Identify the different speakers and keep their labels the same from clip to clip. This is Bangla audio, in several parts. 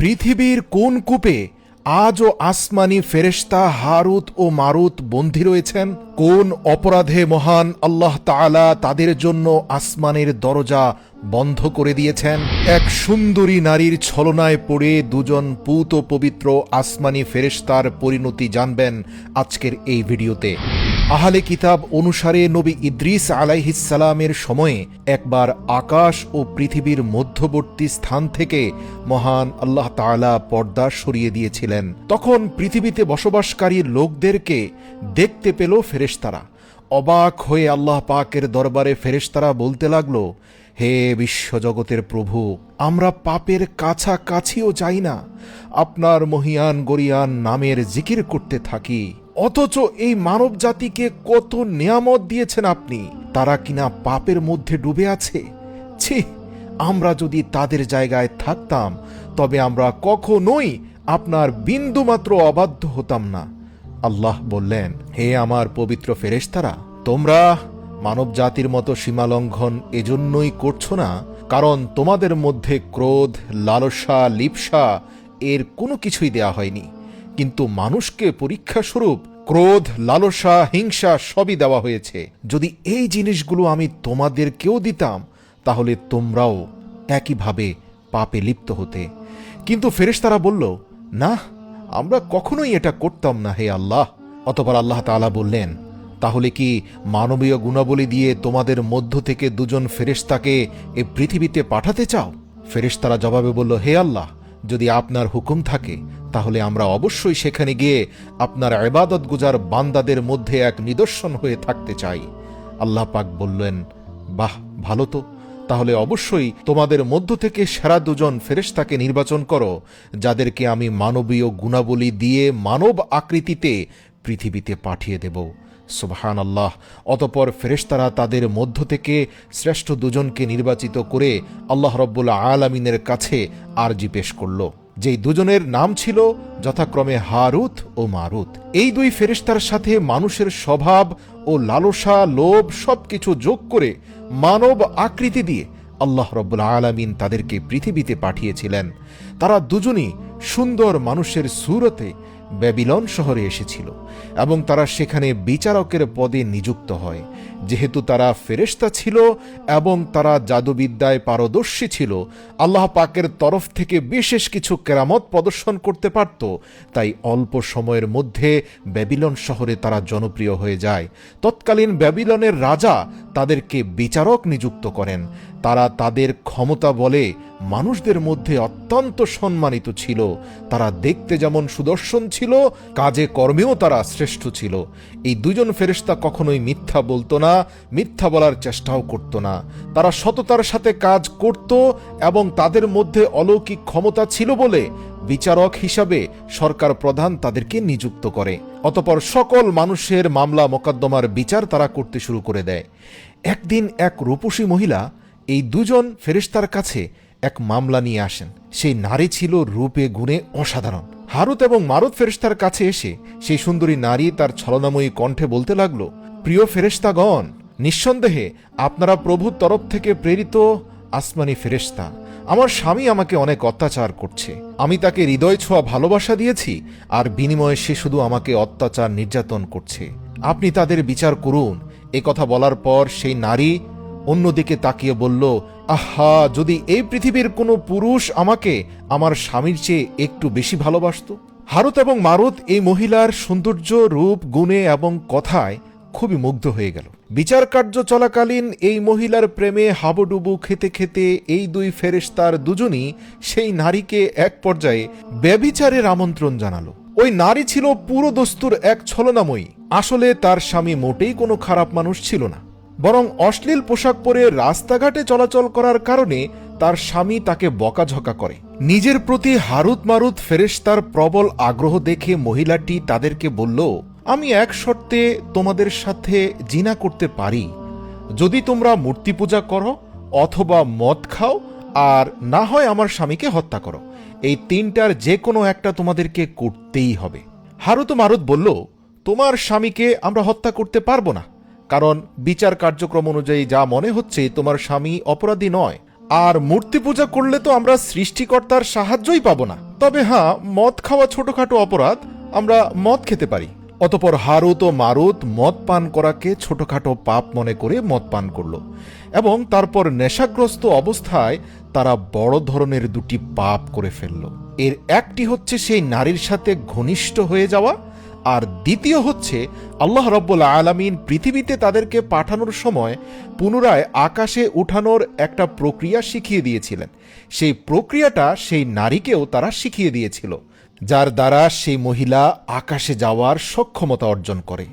Speaker 1: পৃথিবীর কোন কূপে আজও আসমানি ফেরেশতা হারুত ও মারুত বন্দী রয়েছেন? কোন অপরাধে মহান আল্লাহ তাআলা তাদের জন্য আসমানের দরজা বন্ধ করে দিয়েছেন? এক সুন্দরী নারীর ছলনায় পড়ে দুজন পূত পবিত্র আসমানি ফেরেশতার পরিণতি জানবেন আজকের এই ভিডিওতে। আহলে কিতাব অনুসারে নবী ইদ্রিস আলাইহিস সালামের সময়ে একবার আকাশ ও পৃথিবীর মধ্যবর্তী স্থান থেকে মহান আল্লাহ তাআলা পর্দা সরিয়ে দিয়েছিলেন। তখন পৃথিবীতে বসবাসকারী লোকদেরকে দেখতে পেল ফেরেশতারা। অবাক হয়ে আল্লাহ পাকের দরবারে ফেরেশতারা বলতে লাগলো, হে বিশ্বজগতের প্রভু, আমরা পাপের কাছাকাছিও যাই না, আপনার মহিয়ান গরিয়ান নামের জিকির করতে থাকি, অথচ এই মানব জাতিকে কত নিয়ামত দিয়েছেন আপনি, তারা কিনা পাপের মধ্যে ডুবে আছে। ছি, আমরা যদি তাদের জায়গায় থাকতাম তবে আমরা কখনোই আপনার বিন্দুমাত্র অবাধ্য হতাম না। আল্লাহ বললেন, হে আমার পবিত্র ফেরেশতারা, তোমরা মানব জাতির মতো সীমালঙ্ঘন এজন্যই করছো না কারণ তোমাদের মধ্যে ক্রোধ, লালসা, লিপ্সা এর কোনো কিছুই দেয়া হয়নি, কিন্তু মানুষকে পরীক্ষাস্বরূপ ক্রোধ, লালসা, হিংসা সবই দেওয়া হয়েছে। যদি এই জিনিসগুলো আমি তোমাদেরকেও দিতাম তাহলে তোমরাও একইভাবে পাপে লিপ্ত হতে। কিন্তু ফেরেশতারা বলল, না, আমরা কখনোই এটা করতাম না হে আল্লাহ। অতঃপর আল্লাহ তাআলা বললেন, তাহলে কি মানবীয় গুণাবলী দিয়ে তোমাদের মধ্য থেকে দুজন ফেরেশতাকে এ পৃথিবীতে পাঠাতে চাও? ফেরেশতারা জবাবে বলল, হে আল্লাহ, যদি আপনার হুকুম থাকে তাহলে আমরা অবশ্যই সেখানে গিয়ে আপনার ইবাদত গুজার বান্দাদের মধ্যে এক নিদর্শন হয়ে থাকতে চাই। আল্লাহ পাক বললেন, বাহ, ভালো তো, তাহলে অবশ্যই তোমাদের মধ্য থেকে সেরা দুজন ফেরেশতাকে নির্বাচন করো, যাদেরকে আমি মানবীয় গুণাবলী দিয়ে মানব আকৃতিতে পৃথিবীতে পাঠিয়ে দেব। সুবহানাল্লাহ। অতঃপর ফেরেশতারা তাদের মধ্য থেকে শ্রেষ্ঠ দুজনকে নির্বাচিত করে আল্লাহ রাব্বুল আলামিনের কাছে আরজি পেশ করল, যেই দুজনের নাম ছিল যথাক্রমে হারুত ও মারুত। এই দুই ফেরেশতার সাথে মানুষের স্বভাব ও লালসা, লোভ সবকিছু যোগ করে মানব আকৃতি দিয়ে আল্লাহ রাব্বুল আলামিন তাদেরকে পৃথিবীতে পাঠিয়েছিলেন। তারা দুজনই সুন্দর মানুষের সুরতে ব্যাবিলন শহরে এসেছিল এবং তারা সেখানে বিচারকের পদে নিযুক্ত হয়। যেহেতু তারা ফেরেশতা ছিল এবং তারা জাদুবিদ্যায় পারদর্শী ছিল, আল্লাহ পাকের তরফ থেকে বিশেষ কিছু কেরামত প্রদর্শন করতে পারত, তাই অল্প সময়ের মধ্যে ব্যাবিলন শহরে তারা জনপ্রিয় হয়ে যায়। তৎকালীন ব্যাবিলনের রাজা তাদেরকে বিচারক নিযুক্ত করেন। তারা তাদের ক্ষমতা বলে মানুষদের মধ্যে অত্যন্ত সম্মানিত ছিল। তারা দেখতে যেমন সুদর্শন ছিল, কাজে কর্মেও তারা শ্রেষ্ঠ ছিল। এই দুজন ফেরেশতা কখনোই মিথ্যা বলতো না, মিথ্যা বলার চেষ্টাও করত না। তারা সততার সাথে কাজ করত এবং তাদের মধ্যে অলৌকিক ক্ষমতা ছিল বলে বিচারক হিসাবে সরকার প্রধান তাদেরকে নিযুক্ত করে। অতঃপর সকল মানুষের মামলা মোকদ্দমার বিচার তারা করতে শুরু করে দেয়। একদিন এক রূপসী মহিলা এই দুজন ফেরেশতার কাছে এক মামলা নিয়ে আসেন। সেই নারী ছিল রূপে গুণে অসাধারণ। হারুত এবং মারুত ফেরেশতার কাছে এসে সেই সুন্দরী নারী তার ছলনাময়ী কণ্ঠে বলতে লাগলো, প্রিয় ফেরেশতাগণ, নিঃসন্দেহে আপনারা প্রভুর তরফ থেকে প্রেরিত আসমানি ফেরেশতা। আমার স্বামী আমাকে অনেক অত্যাচার করছে। আমি তাকে হৃদয় ছোঁয়া ভালোবাসা দিয়েছি, আর বিনিময়ে সে শুধু আমাকে অত্যাচার নির্যাতন করছে। আপনি তাদের বিচার করুন। এ কথা বলার পর সেই নারী অন্যদিকে তাকিয়ে বলল, আহা, যদি এই পৃথিবীর কোনো পুরুষ আমাকে আমার স্বামীর চেয়ে একটু বেশি ভালোবাসত। হারুত এবং মারুত এই মহিলার সৌন্দর্য, রূপ, গুণে এবং কথায় খুবই মুগ্ধ হয়ে গেল। বিচার কার্য চলাকালীন এই মহিলার প্রেমে হাবুডুবু খেতে খেতে এই দুই ফেরেশতার দুজনই সেই নারীকে এক পর্যায়ে ব্যভিচারের আমন্ত্রণ জানালো। ওই নারী ছিল পুরো দস্তুর এক ছলনাময়ী। আসলে তার স্বামী মোটেই কোনো খারাপ মানুষ ছিল না, বরং অশ্লীল পোশাক পরে রাস্তাঘাটে চলাচল করার কারণে তার স্বামী তাকে বকাঝকা করে। নিজের প্রতি হারুত মারুত ফেরেশতার প্রবল আগ্রহ দেখে মহিলাটি তাদেরকে বলল, আমি এক শর্তে তোমাদের সাথে জিনা করতে পারি, যদি তোমরা মূর্তি পূজা করো অথবা মদ খাও আর না হয় আমার স্বামীকে হত্যা করো। এই তিনটার যে কোনো একটা তোমাদেরকে করতেই হবে। হারুত মারুত বলল, তোমার স্বামীকে আমরা হত্যা করতে পারবো না, কারণ বিচার কার্যক্রম অনুযায়ী যা মনে হচ্ছে তোমার স্বামী অপরাধী নয়। আর মূর্তি পূজা করলে তো আমরা সৃষ্টিকর্তার সাহায্যই পাবো না। তবে হ্যাঁ, মদ খাওয়া ছোটখাটো অপরাধ, আমরা মদ খেতে পারি। অতপর হারুত ও মারুত মদ পান করাকে ছোটখাটো পাপ মনে করে মদ পান করল এবং তারপর নেশাগ্রস্ত অবস্থায় তারা বড় ধরনের দুটি পাপ করে ফেলল। এর একটি হচ্ছে সেই নারীর সাথে ঘনিষ্ঠ হয়ে যাওয়া, আর দ্বিতীয় হচ্ছে আল্লাহ রাব্বুল আলামিন পৃথিবীতে তাদেরকে পাঠানোর সময় পুনরায় আকাশে উঠানোর একটা প্রক্রিয়া শিখিয়ে দিয়েছিলেন। সেই প্রক্রিয়াটা সেই নারীকেও তারা শিখিয়ে দিয়েছিল, যার দ্বারা সেই মহিলা আকাশে যাওয়ার সক্ষমতা অর্জন করে।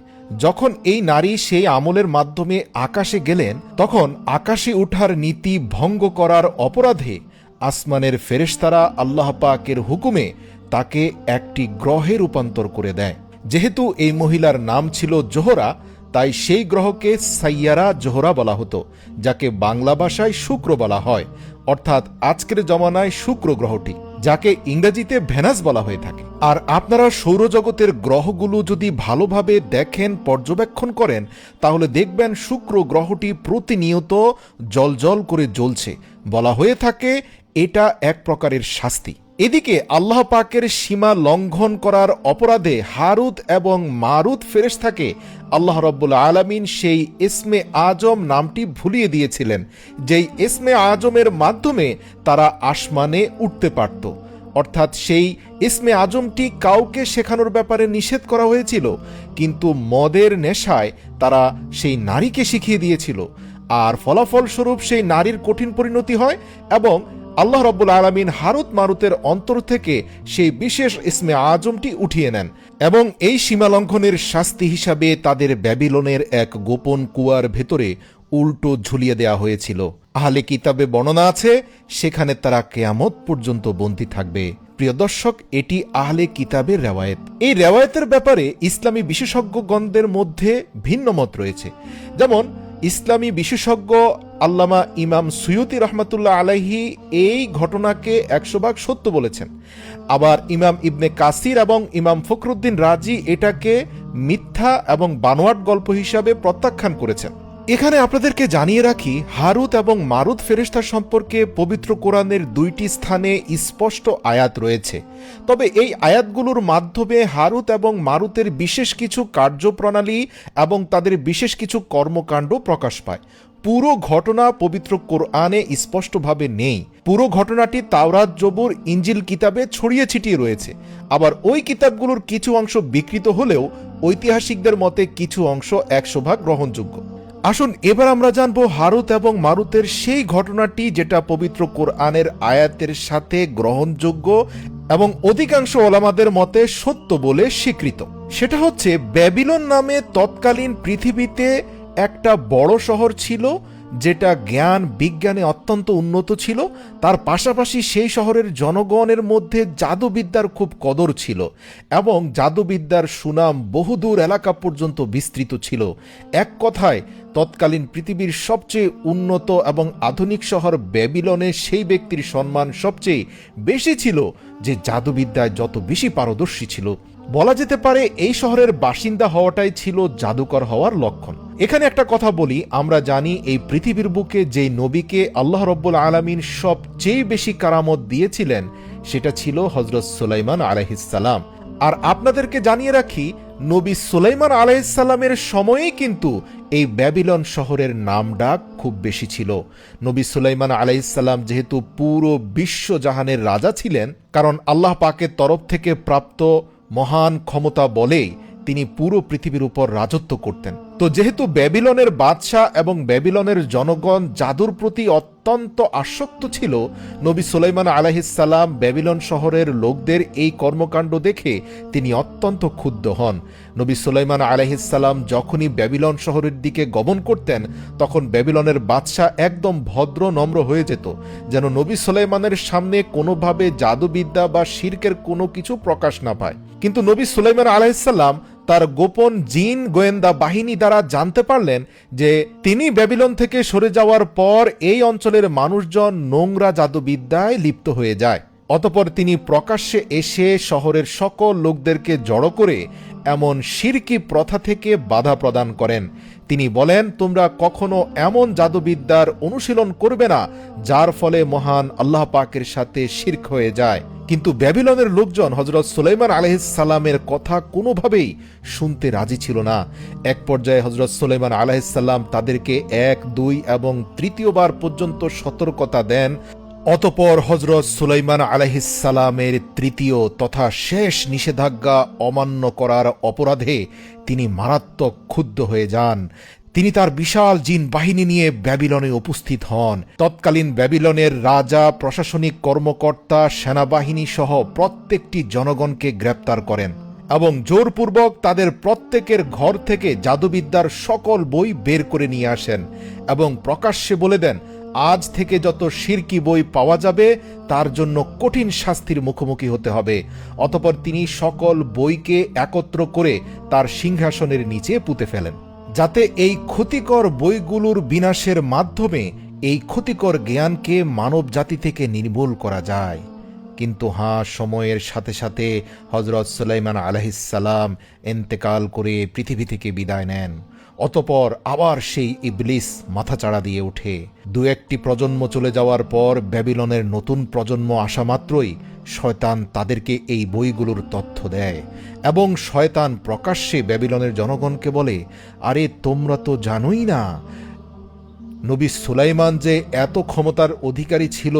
Speaker 1: যখন এই নারী সেই আমলের মাধ্যমে আকাশে গেলেন, তখন আকাশে উঠার নীতি ভঙ্গ করার অপরাধে আসমানের ফেরেশতারা আল্লাহ পাকের হুকুমে তাকে একটি গ্রহে রূপান্তর করে দেয়। যেহেতু এই মহিলার নাম ছিল জোহরা, তাই সেই গ্রহকে সাইয়ারা জোহরা বলা হতো, যাকে বাংলা ভাষায় শুক্র বলা হয়, অর্থাৎ আজকের জমানায় শুক্র গ্রহটি, যাকে ইংরেজিতে ভেনাস বলা হয়ে থাকে। আর আপনারা সৌরজগতের গ্রহগুলো যদি ভালোভাবে দেখেন, পর্যবেক্ষণ করেন, তাহলে দেখবেন শুক্র গ্রহটি প্রতিনিয়ত জ্বলজ্বল করে জ্বলছে। বলা হয়ে থাকে এটা এক প্রকারের শাস্তি। এদিকে আল্লাহ পাকের সীমা লঙ্ঘন করার অপরাধে হারুত এবং মারুত ফেরেশতাকে আল্লাহ রাব্বুল আলামিন সেই ইসমে আজম নামটি ভুলিয়ে দিয়েছিলেন, যেই ইসমে আজমের মাধ্যমে তারা আসমানে উঠতে পারত। অর্থাৎ সেই ইসমে আজমটি কাউকে শেখানোর ব্যাপারে নিষেধ করা হয়েছিল, কিন্তু মদের নেশায় তারা সেই নারীকে শিখিয়ে দিয়েছিল, আর ফলাফলস্বরূপ সেই নারীর কঠিন পরিণতি হয় এবং আল্লাহ রাব্বুল আলামিন হারুত মারুতের অন্তর থেকে সেই বিশেষ ইসমে আজমটি উঠিয়ে নেন এবং এই সীমালঙ্ঘনের শাস্তি হিসাবে তাদের ব্যাবিলনের এক গোপন কুয়ার ভেতরে উল্টো ঝুলিয়ে দেয়া হয়েছিল। আহলে কিতাবে বর্ণনা আছে, সেখানে তারা কিয়ামত পর্যন্ত বন্দী থাকবে। প্রিয় দর্শক, এটি আহলে কিতাবের রেওয়ায়েত। এই রেওয়ায়েতের ব্যাপারে ইসলামী বিশেষজ্ঞগণদের মধ্যে ভিন্ন মত রয়েছে। যেমন ইসলামী বিশেষজ্ঞ আল্লামা ইমাম সুয়ুতি রহমাতুল্লাহ আলাইহি এই ঘটনাকে 100% সত্য বলেছেন। আবার ইমাম ইবনে কাসির এবং ইমাম ফখরুদ্দিন রাজি এটাকে মিথ্যা এবং বানোয়াট গল্প হিসাবে প্রত্যাখ্যান করেছেন। এখানে আপনাদেরকে জানিয়ে রাখি, হারুত এবং মারুত ফেরেশতা সম্পর্কে পবিত্র কোরআনের 2টি স্থানে স্পষ্ট আয়াত রয়েছে। তবে এই আয়াতগুলোর মাধ্যমে হারুত এবং মারুতের বিশেষ কিছু কার্যপ্রণালী এবং তাদের বিশেষ কিছু কর্মকাণ্ড প্রকাশ পায়। পুরো ঘটনা পবিত্র কোরআনে স্পষ্টভাবে নেই। পুরো ঘটনাটি তাওরাত, জবুর, ইঞ্জিল কিতাবে ছড়িয়ে ছিটিয়ে রয়েছে। আবার ওই কিতাবগুলোর কিছু অংশ বিকৃত হলেও ঐতিহাসিকদের মতে কিছু অংশ 100% গ্রহণযোগ্য। আসুন এবার আমরা জানব হারুত এবং মারুতের সেই ঘটনাটি যেটা পবিত্র কোরআনের আয়াতের সাথে গ্রহণযোগ্য এবং অধিকাংশ ওলামাদের মতে সত্য বলে স্বীকৃত। সেটা হচ্ছে, ব্যাবিলন নামে তৎকালীন পৃথিবীতে একটা বড় শহর ছিল, যেটা জ্ঞান বিজ্ঞানে অত্যন্ত উন্নত ছিল। তার পাশাপাশি সেই শহরের জনগণের মধ্যে জাদুবিদ্যার খুব কদর ছিল এবং জাদুবিদ্যার সুনাম বহুদূর এলাকা পর্যন্ত বিস্তৃত ছিল। এক কথায় তৎকালীন পৃথিবীর সবচেয়ে উন্নত এবং আধুনিক শহর ব্যাবিলনে সেই ব্যক্তির সম্মান সবচেয়ে বেশি ছিল যে জাদুবিদ্যায় যত বেশি পারদর্শী ছিল। বলা যেতে পারে এই শহরের বাসিন্দা হওয়াটাই ছিল জাদুকর হওয়ার লক্ষণ। এখানে একটা কথা বলি, আমরা জানি এই পৃথিবীর বুকে যেই নবীকে আল্লাহ রাব্বুল আলামিন সবচেয়ে বেশি কারামত দিয়েছিলেন সেটা ছিল হযরত সুলাইমান আলাইহিস সালাম। আর আপনাদেরকে জানিয়ে রাখি, নবী সুলাইমান আলাইহিস সালামের সময়েই কিন্তু এই ব্যাবিলন শহরের নামডাক খুব বেশি ছিল। নবী সুলাইমান আলাইহিস সালাম যেহেতু পুরো বিশ্বজাহানের রাজা ছিলেন, কারণ আল্লাহ পাকের তরফ থেকে প্রাপ্ত মহান ক্ষমতা বলেই তিনি পুরো পৃথিবীর উপর রাজত্ব করতেন। তো যেহেতু ব্যাবিলনের বাদশাহ এবং ব্যাবিলনের জনগণ জাদুর প্রতি অত্যন্ত আসক্ত ছিল, নবী সুলাইমান আলাইহিস সালাম ব্যাবিলন শহরের লোকদের এই কর্মকাণ্ড দেখে তিনি অত্যন্ত ক্ষুব্ধ হন। নবী সুলাইমান আলাইহিস সালাম যখনই ব্যাবিলন শহরের দিকে গমন করতেন, তখন ব্যাবিলনের বাদশাহ একদম ভদ্র নম্র হয়ে যেত, যেন নবী সুলাইমানের সামনে কোনোভাবে জাদুবিদ্যা বা শিরকের কোনো কিছু প্রকাশ না পায়। কিন্তু নবী সুলাইমান আলাইহিস সালাম তার গোপন জিন গোয়েন্দা বাহিনী দ্বারা জানতে পারলেন যে তিনি ব্যাবিলন থেকে সরে যাওয়ার পর এই অঞ্চলের মানুষজন নোংরা জাদুবিদ্যায় লিপ্ত হয়ে যায়। অতঃপর তিনি প্রকাশ্যে এসে শহরের সকল লোকদেরকে জড়ো করে এমন শিরকি প্রথা থেকে বাধা প্রদান করেন। তিনি বলেন, তোমরা কখনো এমন জাদুবিদ্যার অনুশীলন করবে না যার ফলে মহান আল্লাহ পাকের সাথে শিরক হয়ে যায়। কিন্তু ব্যাবিলনের লোকজন হযরত সুলাইমান আলাইহিস সালামের কথা কোনোভাবেই শুনতে রাজি ছিল না। এক পর্যায়ে হযরত সুলাইমান আলাইহিস সালাম তাদেরকে 1, 2 এবং তৃতীয়বার পর্যন্ত সতর্কতা দেন। অতঃপর হযরত সুলাইমান আলাইহিস সালামের তৃতীয় তথা শেষ নিষেধাজ্ঞা অমান্য করার অপরাধে তিনি মারাত্মক ক্ষুব্ধ হয়ে যান। তিনি তার বিশাল জিন বাহিনী নিয়ে ব্যাবিলনে উপস্থিত হন। তৎকালীন ব্যাবিলনের রাজা, প্রশাসনিক কর্মকর্তা, সেনাবাহিনী সহ প্রত্যেকটি জনগণকে গ্রেপ্তার করেন এবং জোরপূর্বক তাদের প্রত্যেকের ঘর থেকে জাদুবিদ্যার সকল বই বের করে নিয়ে আসেন এবং প্রকাশ্যে বলে দেন, আজ থেকে যত শিরকি বই পাওয়া যাবে তার জন্য কঠিন শাস্তির মুখোমুখি হতে হবে। অতঃপর তিনি সকল বইকে একত্র করে তার সিংহাসনের নিচে পুঁতে ফেলেন, যাতে এই ক্ষতিকর বইগুলোর বিনাশের মাধ্যমে এই ক্ষতিকর জ্ঞানকে মানব জাতি থেকে নির্মূল করা যায়। কিন্তু সময়ের সাথে সাথে হযরত সুলাইমান আলাইহিস সালাম ইন্তেকাল করে পৃথিবী থেকে বিদায় নেন। অতঃপর আবার সেই ইবলিস মাথাচাড়া দিয়ে ওঠে। 2-1টি প্রজন্ম চলে যাওয়ার পর ব্যাবিলনের নতুন প্রজন্ম আসা মাত্রই শয়তান তাদেরকে এই বইগুলোর তথ্য দেয় এবং শয়তান প্রকাশ্যে ব্যাবিলনের জনগণকে বলে, আরে তোমরা তো জানোই না নবী সুলাইমান যে এত ক্ষমতার অধিকারী ছিল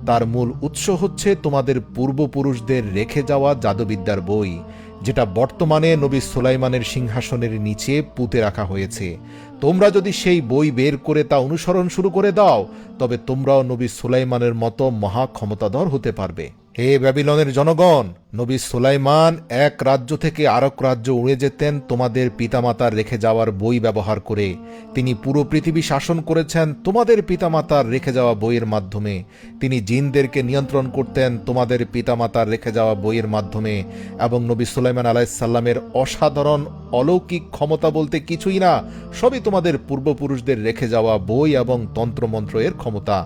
Speaker 1: তার মূল উৎস হচ্ছে তোমাদের পূর্বপুরুষদের রেখে যাওয়া জাদুবিদ্যার বই, যেটা বর্তমানে নবী সুলাইমানের সিংহাসনের নিচে পুঁতে রাখা হয়েছে। তোমরা যদি সেই বই বের করে তা অনুসরণ শুরু করে দাও তবে তোমরাও নবী সুলাইমানের মতো মহা ক্ষমতাধর হতে পারবে। হে ব্যাবিলনের জনগণ, নবী সুলাইমান এক রাজ্য থেকে আরেক রাজ্য উড়ে যেতেন তোমাদের পিতামাতার রেখে যাওয়ার বই ব্যবহার করে। তিনি পুরো পৃথিবী শাসন করেছেন তোমাদের পিতামাতার রেখে যাওয়া বইয়ের মাধ্যমে। তিনি জিনদেরকে নিয়ন্ত্রণ করতেন তোমাদের পিতামাতার রেখে যাওয়া বইয়ের মাধ্যমে। এবং নবী সুলাইমান আলাইহিস সালামের অসাধারণ অলৌকিক ক্ষমতা বলতে কিছুই না, সবই তোমাদের পূর্বপুরুষদের রেখে যাওয়া বই এবং তন্ত্রমন্ত্র এর ক্ষমতা।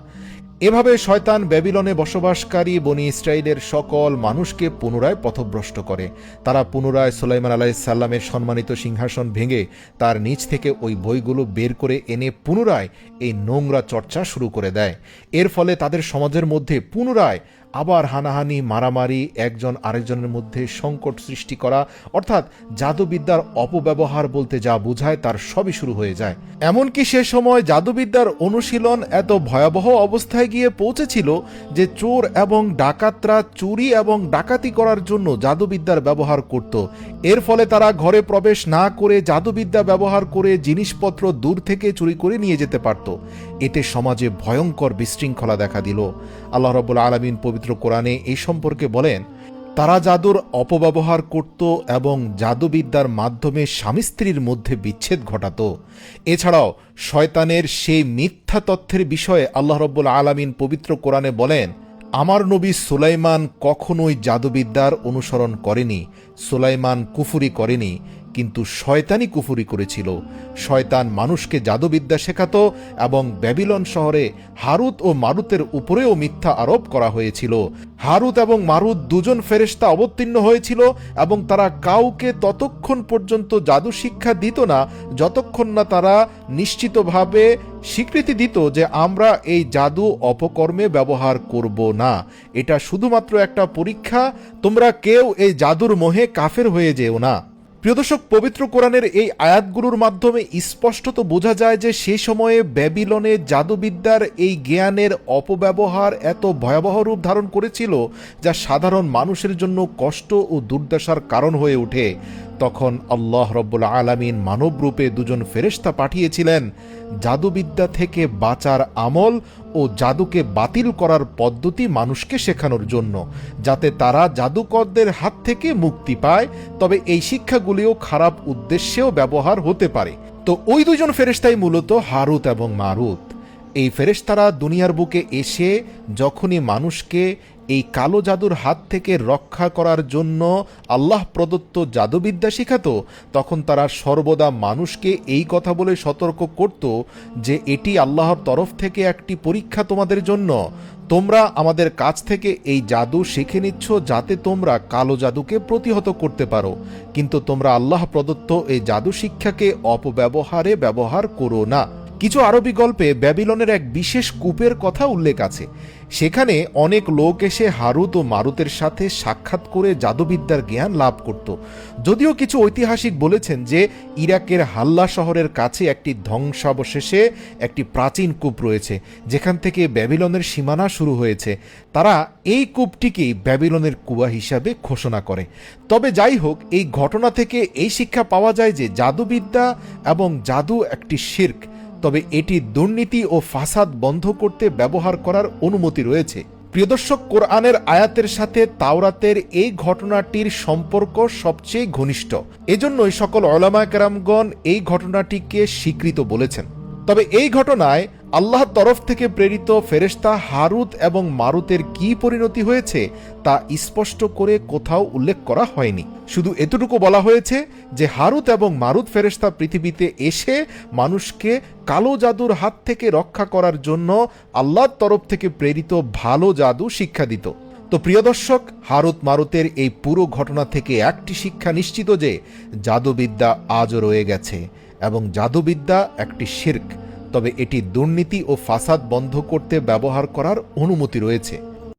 Speaker 1: এভাবে শয়তান ব্যাবিলনে বসবাসকারী বনি ইসরায়েলের সকল মানুষকে পুনরায় পথভ্রষ্ট করে। তারা পুনরায় সুলাইমান আলাইহিস সালামের সম্মানিত সিংহাসন ভেঙে তার নিচ থেকে ওই বইগুলো বের করে এনে পুনরায় এই নোংরা চর্চা শুরু করে দেয়। এর ফলে তাদের সমাজের মধ্যে পুনরায় আবার হানাহানি, মারামারি, একজন আরেকজনের মধ্যে সংকট সৃষ্টি করা, অর্থাৎ জাদুবিদ্যার অপব্যবহার বলতে যা বোঝায় তার সবই শুরু হয়ে যায়। এমনকি সে সময় জাদুবিদ্যার অনুশীলন এত ভয়াবহ অবস্থায় গিয়ে পৌঁছেছিল যে চোর এবং ডাকাতরা চুরি এবং ডাকাতি করার জন্য জাদুবিদ্যার ব্যবহার করত। এর ফলে তারা ঘরে প্রবেশ না করে জাদুবিদ্যা ব্যবহার করে জিনিসপত্র দূর থেকে চুরি করে নিয়ে যেতে পারত। এতে সমাজে ভয়ঙ্কর বিশৃঙ্খলা দেখা দিল। আল্লাহ রাব্বুল আলামিন পবিত্র কোরআনে এই সম্পর্কে বলেন, তারা জাদুর অপব্যবহার করত এবং জাদুবিদ্যার মাধ্যমে স্বামী স্ত্রীর মধ্যে বিচ্ছেদ ঘটাত। এছাড়াও শয়তানের সেই মিথ্যা তথ্যের বিষয়ে আল্লাহ রাব্বুল আলামিন পবিত্র কোরআনে বলেন, আমার নবী সুলাইমান কখনোই জাদুবিদ্যার অনুসরণ করেনি, সুলাইমান কুফরি করেনি, কিন্তু শয়তানি কুফরি করেছিল। শয়তান মানুষকে জাদুবিদ্যা শেখাতো এবং ব্যাবিলন শহরে হারুত ও মারুতের উপরেও মিথ্যা আরোপ করা হয়েছিল। হারুত এবং মারুত দুজন ফেরেশতা অবতীর্ণ হয়েছিল এবং তারা কাউকে ততক্ষণ পর্যন্ত জাদু শিক্ষা দিত না যতক্ষণ না তারা নিশ্চিতভাবে স্বীকৃতি দিত যে আমরা এই জাদু অপকর্মে ব্যবহার করব না, এটা শুধুমাত্র একটা পরীক্ষা, তোমরা কেউ এই জাদুর মোহে কাফের হয়ে যেও না। প্রিয় দর্শক, পবিত্র কোরআনের এই আয়াতগুলোর মাধ্যমে স্পষ্টত বোঝা যায় যে সে সময়ে ব্যাবিলনে জাদুবিদ্যার এই জ্ঞানের অপব্যবহার এত ভয়াবহ রূপ ধারণ করেছিল যা সাধারণ মানুষের জন্য কষ্ট ও দুর্দশার কারণ হয়ে ওঠে। তখন আল্লাহ রাব্বুল আলামিন মানব রূপে দুজন ফেরেশতা পাঠিয়েছিলেন জাদুবিদ্যা থেকে বাঁচার আমল ও জাদুকে বাতিল করার পদ্ধতি মানুষকে শেখানোর জন্য, যাতে তারা জাদুকরদের হাত থেকে মুক্তি পায়, তবে এই শিক্ষাগুলিও খারাপ উদ্দেশ্যেও ব্যবহার হতে পারে। তো ওই দুজন ফেরেশতাই মূলত হারুত এবং মারুত। এই ফেরেশতারা দুনিয়ার বুকে এসে যখনই মানুষকে এই কালো জাদুর হাত থেকে রক্ষা করার জন্য আল্লাহ প্রদত্ত জাদুবিদ্যা শেখাতো, তখন তারা সর্বদা মানুষকে এই কথা বলে সতর্ক করত যে এটি আল্লাহর তরফ থেকে একটি পরীক্ষা তোমাদের জন্য। তোমরা আমাদের কাছ থেকে এই জাদু শিখে নিচ্ছ যাতে তোমরা কালো জাদুকে প্রতিহত করতে পারো, কিন্তু তোমরা আল্লাহ প্রদত্ত এই জাদু শিক্ষাকে অপব্যবহারে ব্যবহার করো না। কিছু আরবি গল্পে ব্যাবিলনের এক বিশেষ কূপের কথা উল্লেখ আছে। সেখানে অনেক লোক এসে হারুত ও মারুতের সাথে সাক্ষাৎ করে জাদুবিদ্যার জ্ঞান লাভ করত। যদিও কিছু ঐতিহাসিক বলেছেন যে ইরাকের হাল্লা শহরের কাছে একটি ধ্বংসাবশেষে একটি প্রাচীন কূপ রয়েছে, যেখান থেকে ব্যাবিলনের সীমানা শুরু হয়েছে। তারা এই কূপটিকেই ব্যাবিলনের কুয়া হিসাবে ঘোষণা করে। তবে যাই হোক, এই ঘটনা থেকে এই শিক্ষা পাওয়া যায় যে জাদুবিদ্যা এবং জাদু একটি শিরক, তবে এটি দুর্নীতি ও ফাসাদ বন্ধ করতে ব্যবহার করার অনুমতি রয়েছে। প্রিয় দর্শক, কোরআনের আয়াতের সাথে তাওরাতের এই ঘটনাটির সম্পর্ক সবচেয়ে ঘনিষ্ঠ। এজন্যই সকল উলামায়ে কেরামগণ এই ঘটনাটিকে স্বীকৃত বলেছেন। তবে এই ঘটনায় আল্লাহর তরফ থেকে প্রেরিত ফেরেশতা হারুত এবং মারুতের কি পরিণতি হয়েছে তা স্পষ্ট করে কোথাও উল্লেখ করা হয়নি। শুধু এতটুকু বলা হয়েছে যে হারুত এবং মারুত ফেরেশতা পৃথিবীতে এসে মানুষকে কালো জাদুর হাত থেকে রক্ষা করার জন্য আল্লাহর তরফ থেকে প্রেরিত ভালো জাদু শিক্ষা দিত। তো প্রিয় দর্শক, হারুত মারুতের এই পুরো ঘটনা থেকে একটি শিক্ষা নিশ্চিত যে জাদুবিদ্যা আজও রয়ে গেছে এবং জাদুবিদ্যা একটি শিরক, তবে এটি দুর্নীতি ও ফাসাদ বন্ধ করতে ব্যবহার করার অনুমতি রয়েছে।